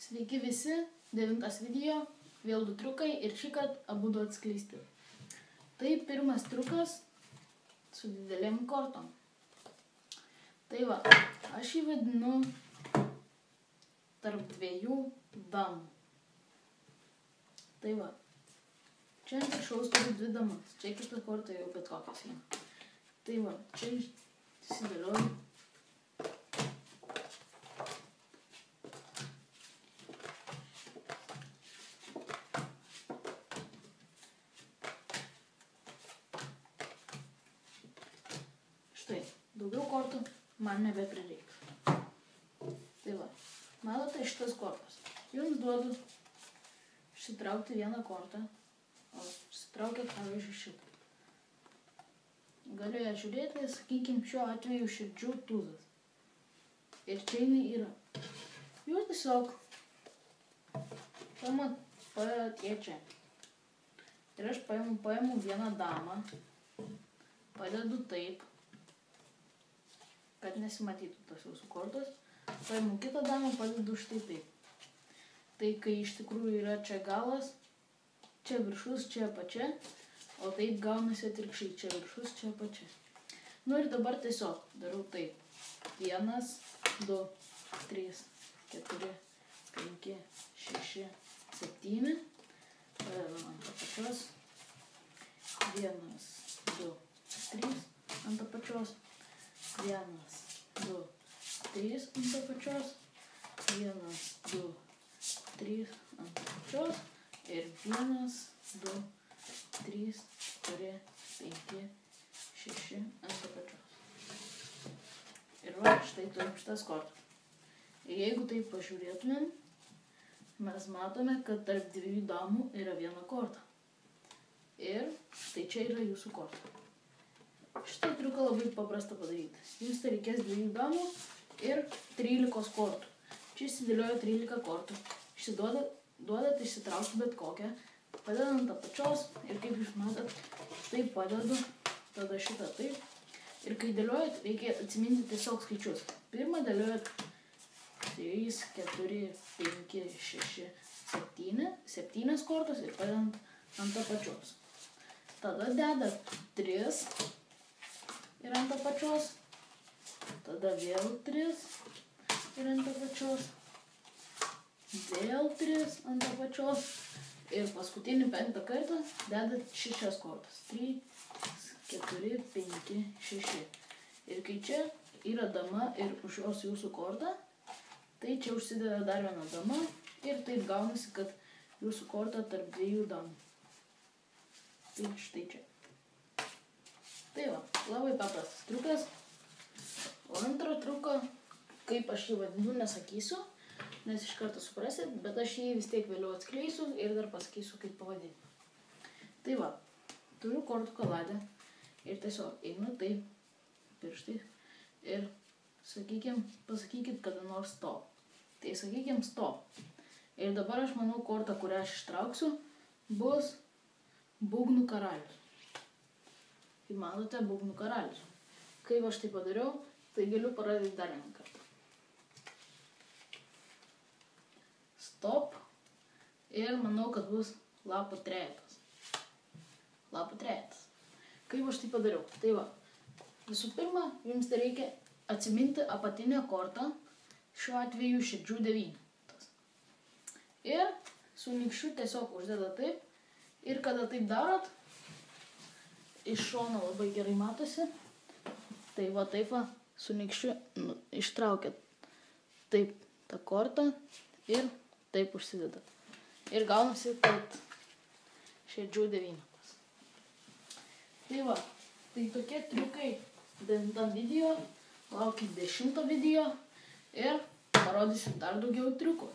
Sveiki visi, 9 video, vėl 2 triukai ir šįkart abudu atskleisti. Tai pirmas triukas su didelėm kortom. Tai va, aš jį vadinu tarp 2 damų. Tai va, čia ant viršaus turiu 2 damas, čia kita korta jau bet kokias yra. Tai va, čia įsidėlioju. Štai, daugiau kortų man nebeprireiks. Tai va, matote šitas kortas. Jums duodu išsitraukti vieną kortą, o išsitraukėt pavyzdžiui šitą. Galiu ją žiūrėti, sakykim, šiuo atveju širdžių tūzas. Ir čia jinai yra. Jūs tiesiog paėmate čia. Ir aš paimu vieną damą, padedu taip, kad nesimatytų tas jūsų kortos. Paimu kitą damą, padedu štai taip. Tai kai iš tikrųjų yra čia galas, čia viršus, čia apačia, o taip gaunasi atvirkščiai, čia viršus, čia apačia. Nu ir dabar tiesiog darau taip. 1, 2, 3, 4, 5, 6, 7. Padedam ant apačios. 1, 2, 3 ant apačios. 1, 2, 3 ant apačios. 1, 2, 3 ant apačios. Ir 1, 2, 3, 4, 5, 6 ant apačios. Ir va, štai turim šitas kortas. Ir jeigu taip pažiūrėtumėm, mes matome, kad tarp 2 damų yra viena korta. Ir tai čia yra jūsų korta. Šitą triuką labai paprasta padaryti. Jums tai reikės 2 damų ir 13 kortų. Čia įsidėlioju 13 kortų. Duodat išsitraukti bet kokią. Padedu ant apačios ir kaip jūs matot, štai padedu, tada šitą taip. Ir kai dėliojat, reikia atsiminti tiesiog skaičius. Pirmą dėliojat 3, 4, 5, 6, 7 kortos ir padedant ant apačios. Tada dedat 3 ir ant apačios. Tada vėl 3 ir ant apačios. Vėl 3 ant apačios. Ir paskutinį 5 kartą dedat 6 kortas. 3, 4, 5, 6. Ir kai čia yra dama ir už jos jūsų kortą, tai čia užsideda dar viena dama ir taip gaunasi, kad jūsų korta tarp 2 damų. Tai štai čia. Tai va, labai paprastas triukas. O antrą triuką, kaip aš jį vadinu, nesakysiu, nes iš karto suprasit, bet aš jį vis tiek vėliau atskleisiu ir dar pasakysiu, kaip pavadinti. Tai va, turiu kortų kaladę ir tiesiog einu taip pirštais ir pasakykit kada nors stop. Tai sakykim stop. Ir dabar aš manau kortą, kurią aš ištrauksiu, bus būgnų karalius. Kaip matote, būgnų karalius. Kaip aš tai padariau, tai galiu parodyti dar vieną kartą. Stop. Ir manau, kad bus lapo trejetas. Lapo trejetas. Kaip aš tai padariau? Tai va, visų pirma, jums tai reikia atsiminti apatinę kortą, šiuo atveju širdžių 9. Ir su nykščiu tiesiog uždeda taip. Ir kada taip darot, iš šono labai gerai matosi. Tai va, taip va, su nykščiu ištraukėt taip tą kortą ir taip užsidedat. Ir gaunasi, kad širdžių 9. Tai va, tai tokie triukai 9 video, laukit 10 video ir parodysiu dar daugiau triukų.